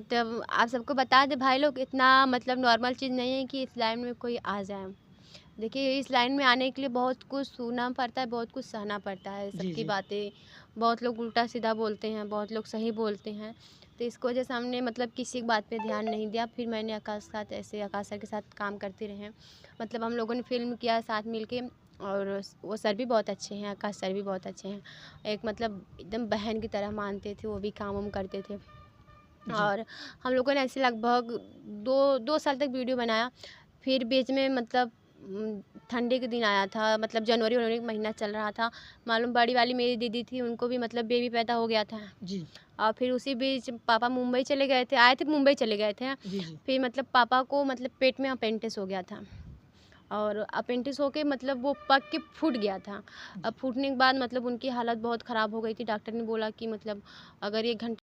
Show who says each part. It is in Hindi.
Speaker 1: तब आप सबको बता दें भाई लोग, इतना मतलब नॉर्मल चीज़ नहीं है कि इस लाइन में कोई आ जाए। देखिए, इस लाइन में आने के लिए बहुत कुछ सुनना पड़ता है, बहुत कुछ सहना पड़ता है,
Speaker 2: जी,
Speaker 1: सबकी
Speaker 2: जी।
Speaker 1: बातें। बहुत लोग उल्टा-सीधा बोलते हैं, बहुत लोग सही बोलते हैं। तो इसकी वजह से हमने मतलब किसी की बात पे ध्यान नहीं दिया। फिर मैंने आकाश सर के साथ काम करते रहे। मतलब हम लोगों ने फ़िल्म किया साथ मिल के, और वो सर भी बहुत अच्छे हैं, आकाश सर भी बहुत अच्छे हैं। एक मतलब एकदम बहन की तरह मानते थे, वो भी काम-वाम करते थे।
Speaker 2: जी।
Speaker 1: और हम लोगों ने ऐसे लगभग 2 साल तक वीडियो बनाया। फिर बीच में मतलब ठंडी के दिन आया था, मतलब जनवरी-वनवरी का महीना चल रहा था। मालूम बड़ी वाली मेरी दीदी थी, उनको भी मतलब बेबी पैदा हो गया था।
Speaker 2: जी।
Speaker 1: और फिर उसी बीच पापा मुंबई चले गए थे, आए थे मुंबई चले गए थे।
Speaker 2: जी, जी।
Speaker 1: फिर मतलब पापा को मतलब पेट में अपेंडिक्स हो गया था। और अपेंडिक्स होके मतलब वो पक के फूट गया था। अब
Speaker 2: जी।
Speaker 1: फूटने के बाद मतलब उनकी हालत बहुत ख़राब हो गई थी। डॉक्टर ने बोला कि मतलब अगर 1 घंटे